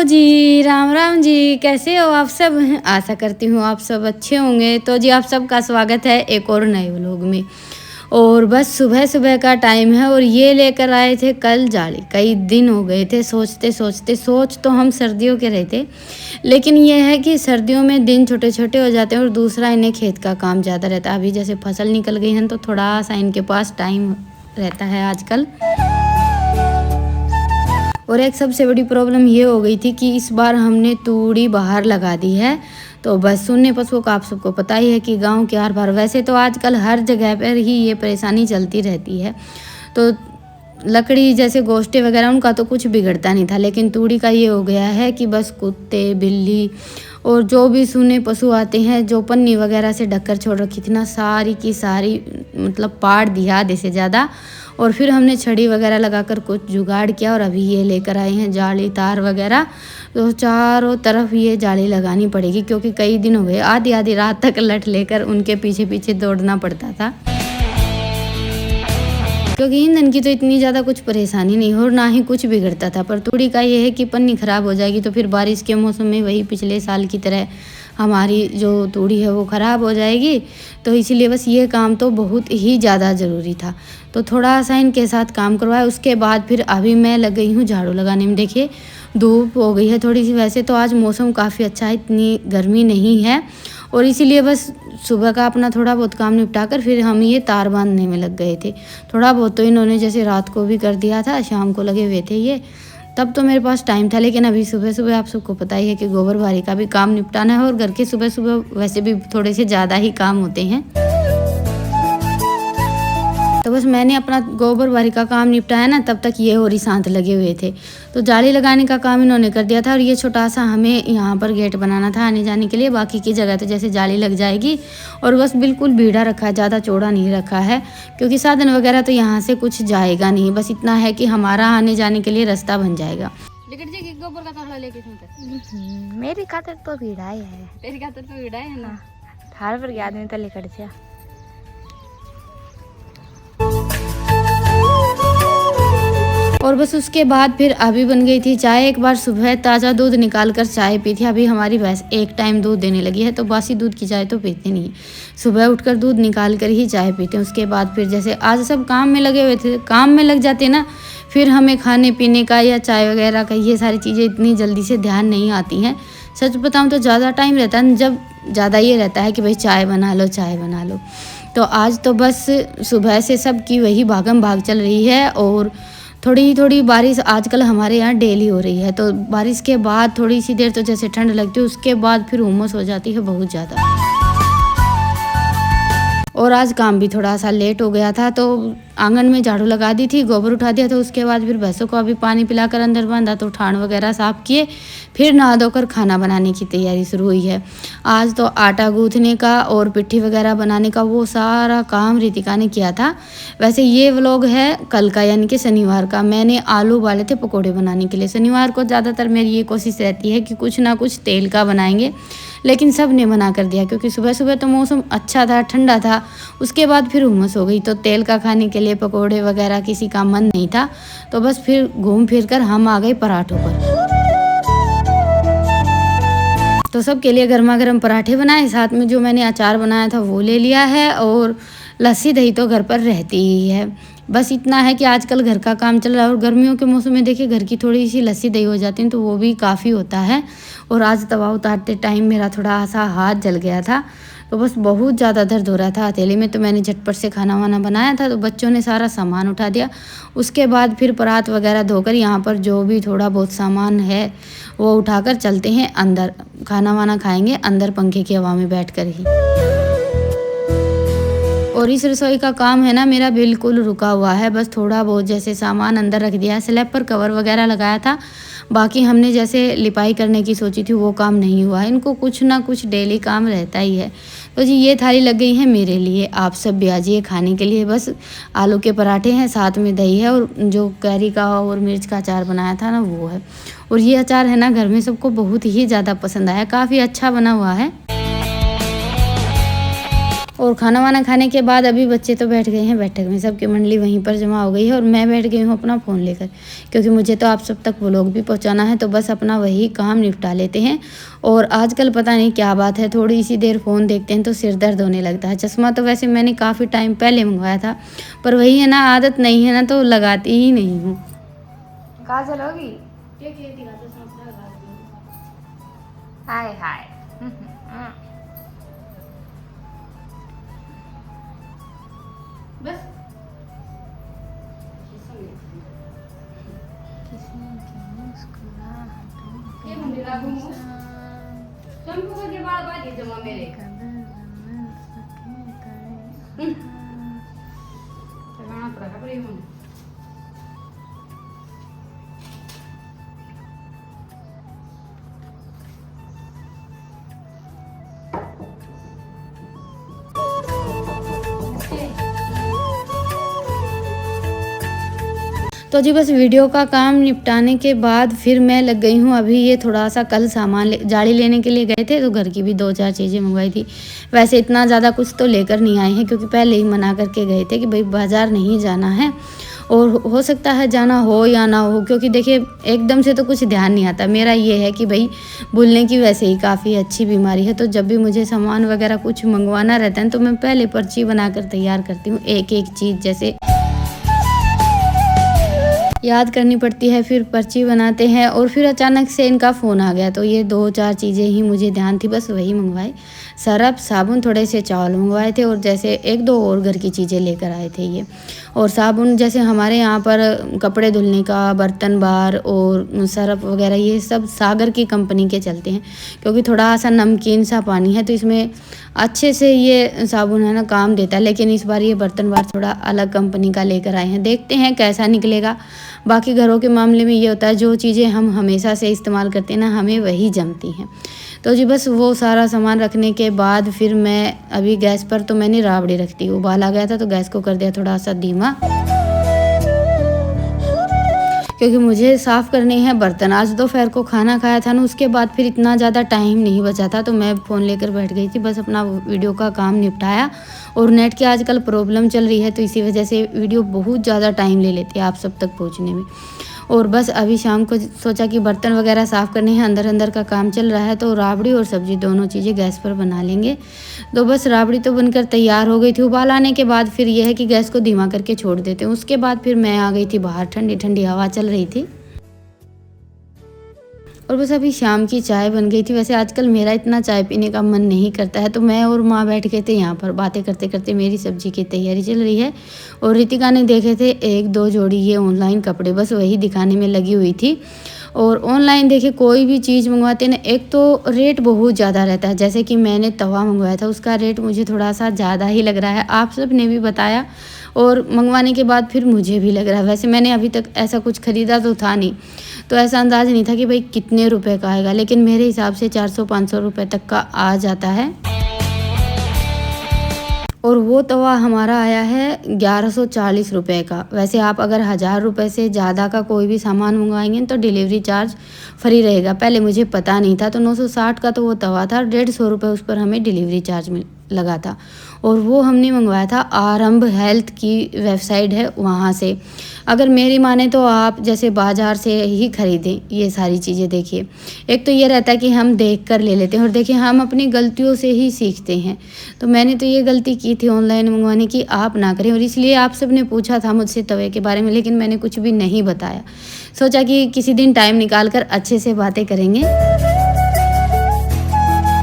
जी, राम राम जी, कैसे हो आप सब? आशा करती हूँ आप सब अच्छे होंगे। तो जी आप सबका स्वागत है एक और नए व्लॉग में। और बस सुबह-सुबह का टाइम है और ये लेकर आए थे कल जाली। कई दिन हो गए थे सोचते-सोचते, सोच तो हम सर्दियों के रहे थे, लेकिन ये है कि सर्दियों में दिन छोटे-छोटे हो जाते हैं और दूसरा इन्हें खेत का काम ज़्यादा रहता है। अभी जैसे फसल निकल गई है तो थोड़ा-सा इनके पास टाइम रहता है आजकल। और एक सबसे बड़ी प्रॉब्लम ये हो गई थी कि इस बार हमने तूड़ी बाहर लगा दी है। तो बस सुनने पशुओं का आप सबको पता ही है कि गांव के हर बार वैसे तो आजकल हर जगह पर ही ये परेशानी चलती रहती है। तो लकड़ी जैसे गोश्ते वगैरह उनका तो कुछ बिगड़ता नहीं था, लेकिन तूड़ी का ये हो गया है कि बस कुत्ते बिल्ली और जो भी सूने पशु आते हैं, जो पन्नी वगैरह से ढककर छोड़ रखी थी ना, सारी की सारी मतलब पाड़ दिया आधे से ज़्यादा। और फिर हमने छड़ी वगैरह लगाकर कुछ जुगाड़ किया और अभी ये लेकर आए हैं जाली तार वगैरह। तो चारों तरफ ये जाली लगानी पड़ेगी क्योंकि कई दिन हो गए आधी आधी रात तक लट लेकर उनके पीछे पीछे दौड़ना पड़ता था, क्योंकि ईंधन की तो इतनी ज़्यादा कुछ परेशानी नहीं हो और ना ही कुछ बिगड़ता था। पर तूड़ी का ये है कि पन्नी ख़राब हो जाएगी तो फिर बारिश के मौसम में वही पिछले साल की तरह हमारी जो तूड़ी है वो ख़राब हो जाएगी। तो इसीलिए बस ये काम तो बहुत ही ज़्यादा ज़रूरी था, तो थोड़ा सा इनके साथ काम करवाया। उसके बाद फिर अभी मैं लग गई हूँ झाड़ू लगाने में। देखिए धूप हो गई है थोड़ी सी, वैसे तो आज मौसम काफ़ी अच्छा है, इतनी गर्मी नहीं है। और इसीलिए बस सुबह का अपना थोड़ा बहुत काम निपटा कर फिर हम ये तार बांधने में लग गए थे। थोड़ा बहुत तो इन्होंने जैसे रात को भी कर दिया था, शाम को लगे हुए थे ये, तब तो मेरे पास टाइम था। लेकिन अभी सुबह सुबह आप सबको पता ही है कि गोबर बारी का भी काम निपटाना है और घर के सुबह सुबह वैसे भी थोड़े से ज़्यादा ही काम होते हैं। तो बस मैंने अपना गोबर बारी का काम निपटाया ना, तब तक ये और ही साथ लगे हुए थे। तो जाली लगाने का काम इन्होंने कर दिया था और ये छोटा सा हमें यहाँ पर गेट बनाना था आने जाने के लिए। बाकी की जगह तो जैसे जाली लग जाएगी और बस बिल्कुल भीड़ा रखा है, ज़्यादा चौड़ा नहीं रखा है, क्योंकि साधन वगैरह तो यहाँ से कुछ जाएगा नहीं। बस इतना है कि हमारा आने जाने के लिए रास्ता बन जाएगा। गोबर का थोड़ा लेके मेरी खातर तो भीड़ा है, तेरी खातर तो भीड़ा है ना, थार पर आदमी तो लेकर जा। और बस उसके बाद फिर अभी बन गई थी चाय। एक बार सुबह ताज़ा दूध निकाल कर चाय पी थी। अभी हमारी भैंस एक टाइम दूध देने लगी है, तो बासी दूध की चाय तो पीते नहीं, सुबह उठकर दूध निकाल कर ही चाय पीते हैं। उसके बाद फिर जैसे आज सब काम में लगे हुए थे, काम में लग जाते ना, फिर हमें खाने पीने का या चाय वगैरह का ये सारी चीज़ें इतनी जल्दी से ध्यान नहीं आती हैं। सच बताऊँ तो ज़्यादा टाइम रहता है, जब ज़्यादा ये रहता है कि भाई चाय बना लो चाय बना लो। तो आज तो बस सुबह से सबकी वही भागम भाग चल रही है। और थोड़ी थोड़ी बारिश आजकल हमारे यहाँ डेली हो रही है, तो बारिश के बाद थोड़ी सी देर तो जैसे ठंड लगती है, उसके बाद फिर उमस हो जाती है बहुत ज़्यादा। और आज काम भी थोड़ा सा लेट हो गया था, तो आंगन में झाड़ू लगा दी थी, गोबर उठा दिया था। उसके बाद फिर भैंसों को अभी पानी पिलाकर अंदर बांधा, तो ठाण वगैरह साफ किए, फिर नहा धोकर खाना बनाने की तैयारी शुरू हुई है। आज तो आटा गूँथने का और पिट्ठी वगैरह बनाने का वो सारा काम रितिका ने किया था। वैसे ये व्लॉग है कल का, यानी कि शनिवार का। मैंने आलू उबाले थे पकौड़े बनाने के लिए। शनिवार को ज़्यादातर मेरी ये कोशिश रहती है कि कुछ ना कुछ तेल का बनाएंगे, लेकिन सब ने मना कर दिया क्योंकि सुबह सुबह तो मौसम अच्छा था, ठंडा था, उसके बाद फिर उमस हो गई, तो तेल का खाने के लिए पकोड़े वगैरह किसी का मन नहीं था। तो बस फिर घूम फिर कर हम आ गए पराठों पर। तो सबके लिए गर्मा गर्म पराठे बनाए, साथ में जो मैंने अचार बनाया था वो ले लिया है, और लस्सी दही तो घर पर रहती ही है। बस इतना है कि आजकल घर का काम चल रहा है और गर्मियों के मौसम में देखिए घर की थोड़ी सी लस्सी दही हो जाती है तो वो भी काफ़ी होता है। और आज तवा उतारते टाइम मेरा थोड़ा सा हाथ जल गया था, तो बस बहुत ज़्यादा दर्द हो रहा था हथेली में। तो मैंने झटपट से खाना वाना बनाया था, तो बच्चों ने सारा सामान उठा दिया। उसके बाद फिर परात वगैरह धोकर यहाँ पर जो भी थोड़ा बहुत सामान है वो उठाकर चलते हैं अंदर, खाना वाना खाएंगे अंदर पंखे की हवा में बैठ कर ही। और इस रसोई का काम है ना मेरा बिल्कुल रुका हुआ है, बस थोड़ा बहुत जैसे सामान अंदर रख दिया है, स्लैब पर कवर वगैरह लगाया था। बाकी हमने जैसे लिपाई करने की सोची थी वो काम नहीं हुआ है। इनको कुछ ना कुछ डेली काम रहता ही है। तो जी ये थाली लग गई है मेरे लिए, आप सब भी आ जाइए खाने के लिए। बस आलू के पराठे हैं, साथ में दही है, और जो कैरी का और मिर्च का अचार बनाया था ना वो है। और ये अचार है ना घर में सबको बहुत ही ज़्यादा पसंद आया, काफ़ी अच्छा बना हुआ है। और खाना वाना खाने के बाद अभी बच्चे तो बैठ गए हैं बैठक में, सबकी मंडली वहीं पर जमा हो गई है और मैं बैठ गई हूँ अपना फ़ोन लेकर, क्योंकि मुझे तो आप सब तक व्लॉग भी पहुँचाना है, तो बस अपना वही काम निपटा लेते हैं। और आजकल पता नहीं क्या बात है, थोड़ी सी देर फ़ोन देखते हैं तो सिर दर्द होने लगता है। चश्मा तो वैसे मैंने काफ़ी टाइम पहले मंगवाया था, पर वही है ना, आदत नहीं है ना तो लगाती ही नहीं हूँ। काजल होगी हाय हाय बस तो जी बस वीडियो का काम निपटाने के बाद फिर मैं लग गई हूँ। अभी ये थोड़ा सा कल सामान जाड़ी लेने के लिए गए थे, तो घर की भी 2-4 चीज़ें मंगवाई थी। वैसे इतना ज़्यादा कुछ तो लेकर नहीं आए हैं, क्योंकि पहले ही मना करके गए थे कि भाई बाज़ार नहीं जाना है, और हो सकता है जाना हो या ना हो, क्योंकि देखिए एकदम से तो कुछ ध्यान नहीं आता। मेरा ये है कि भाई भूलने की वैसे ही काफ़ी अच्छी बीमारी है, तो जब भी मुझे सामान वगैरह कुछ मंगवाना रहता है तो मैं पहले पर्ची बनाकर तैयार करती हूँ, एक एक चीज़ जैसे याद करनी पड़ती है, फिर पर्ची बनाते हैं। और फिर अचानक से इनका फ़ोन आ गया, तो ये 2-4 चीज़ें ही मुझे ध्यान थी, बस वही मंगवाए। सर्फ़, साबुन, थोड़े से चावल मंगवाए थे, और जैसे 1-2 और घर की चीज़ें लेकर आए थे ये। और साबुन जैसे हमारे यहाँ पर कपड़े धुलने का, बर्तन बार और सर्फ़ वगैरह ये सब सागर की कंपनी के चलते हैं, क्योंकि थोड़ा सा नमकीन सा पानी है तो इसमें अच्छे से ये साबुन है ना काम देता है। लेकिन इस बार ये बर्तन बार थोड़ा अलग कंपनी का लेकर आए हैं, देखते हैं कैसा निकलेगा। बाकी घरों के मामले में ये होता है, जो चीज़ें हम हमेशा से इस्तेमाल करते हैं ना, हमें वही जमती हैं। तो जी बस वो सारा सामान रखने के बाद फिर मैं अभी गैस पर तो मैंने राबड़ी रख दी, उबाल आ गया था तो गैस को कर दिया थोड़ा सा धीमा, क्योंकि मुझे साफ़ करने हैं बर्तन। आज दोपहर को खाना खाया था ना, उसके बाद फिर इतना ज़्यादा टाइम नहीं बचा था, तो मैं फ़ोन लेकर बैठ गई थी, बस अपना वीडियो का काम निपटाया। और नेट की आजकल प्रॉब्लम चल रही है, तो इसी वजह से वीडियो बहुत ज़्यादा टाइम ले लेती है आप सब तक पहुँचने में। और बस अभी शाम को सोचा कि बर्तन वगैरह साफ़ करने हैं, अंदर अंदर का काम चल रहा है, तो राबड़ी और सब्ज़ी दोनों चीज़ें गैस पर बना लेंगे। तो बस राबड़ी तो बनकर तैयार हो गई थी। उबाल आने के बाद फिर यह है कि गैस को धीमा करके छोड़ देते हैं। उसके बाद फिर मैं आ गई थी बाहर, ठंडी ठंडी हवा चल रही थी, और बस अभी शाम की चाय बन गई थी। वैसे आजकल मेरा इतना चाय पीने का मन नहीं करता है, तो मैं और माँ बैठ गए थे यहाँ पर, बातें करते करते मेरी सब्जी की तैयारी चल रही है। और रितिका ने देखे थे 1-2 जोड़ी ये ऑनलाइन कपड़े, बस वही दिखाने में लगी हुई थी। और ऑनलाइन देखिए कोई भी चीज़ मंगवाते हैं ना, एक तो रेट बहुत ज़्यादा रहता है। जैसे कि मैंने तवा मंगवाया था, उसका रेट मुझे थोड़ा सा ज़्यादा ही लग रहा है, आप सब ने भी बताया, और मंगवाने के बाद फिर मुझे भी लग रहा है। वैसे मैंने अभी तक ऐसा कुछ ख़रीदा तो था नहीं, तो ऐसा अंदाज़ नहीं था कि भाई कितने रुपए का आएगा, लेकिन मेरे हिसाब से 400-500 रुपये तक का आ जाता है। और वो तवा हमारा आया है 1140 रुपये का। वैसे आप अगर 1000 रुपये से ज़्यादा का कोई भी सामान मंगवाएंगे तो डिलीवरी चार्ज फ्री रहेगा। पहले मुझे पता नहीं था, तो 960 का तो वो तवा था, 150 रुपये उस पर हमें डिलीवरी चार्ज लगा था। और वो हमने मंगवाया था आरंभ हेल्थ की वेबसाइट है वहाँ से। अगर मेरी माने तो आप जैसे बाज़ार से ही ख़रीदें ये सारी चीज़ें। देखिए एक तो ये रहता है कि हम देख कर ले लेते हैं, और देखिए हम अपनी गलतियों से ही सीखते हैं। तो मैंने तो ये गलती की थी ऑनलाइन मंगवाने की, आप ना करें। और इसलिए आप सब ने पूछा था मुझसे तवे के बारे में, लेकिन मैंने कुछ भी नहीं बताया। सोचा कि किसी दिन टाइम निकाल कर अच्छे से बातें करेंगे।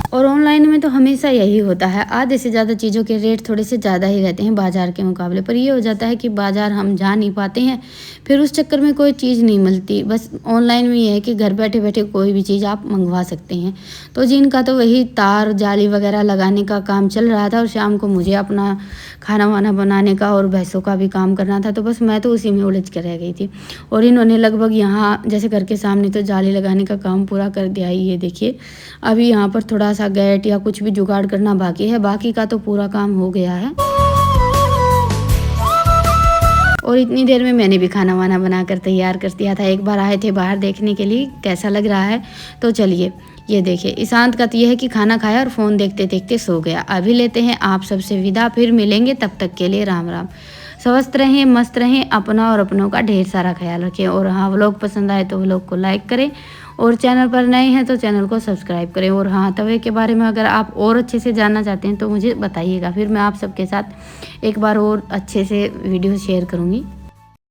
और ऑनलाइन में तो हमेशा यही होता है, आधे से ज़्यादा चीज़ों के रेट थोड़े से ज़्यादा ही रहते हैं बाज़ार के मुकाबले। पर ये हो जाता है कि बाज़ार हम जा नहीं पाते हैं, फिर उस चक्कर में कोई चीज़ नहीं मिलती। बस ऑनलाइन में ये है कि घर बैठे बैठे कोई भी चीज़ आप मंगवा सकते हैं। तो जिनका तो वही तार जाली वगैरह लगाने का काम चल रहा था, और शाम को मुझे अपना खाना वाना बनाने का और भैंसों का भी काम करना था, तो बस मैं तो उसी में उलझ कर रह गई थी। और इन्होंने लगभग यहाँ जैसे घर के सामने तो जाली लगाने का काम पूरा कर दिया ही। ये देखिए अभी यहाँ पर थोड़ा सा गेट या कुछ भी जुगाड़ करना बाकी है, बाकी का तो पूरा काम हो गया है। और इतनी देर में मैंने भी खाना वाना बनाकर तैयार कर दिया था। एक बार आए थे बाहर देखने के लिए कैसा लग रहा है, तो चलिए ये देखिए ईशांत का तो ये है कि खाना खाया और फ़ोन देखते देखते सो गया। अभी लेते हैं आप सबसे विदा, फिर मिलेंगे, तब तक के लिए राम राम। स्वस्थ रहें, मस्त रहें, अपना और अपनों का ढेर सारा ख्याल रखें। और हाँ, व्लॉग पसंद आए तो व्लॉग को लाइक करें और चैनल पर नए हैं तो चैनल को सब्सक्राइब करें। और हाँ, तवे के बारे में अगर आप और अच्छे से जानना चाहते हैं तो मुझे बताइएगा, फिर मैं आप सबके साथ एक बार और अच्छे से वीडियो शेयर करूँगी।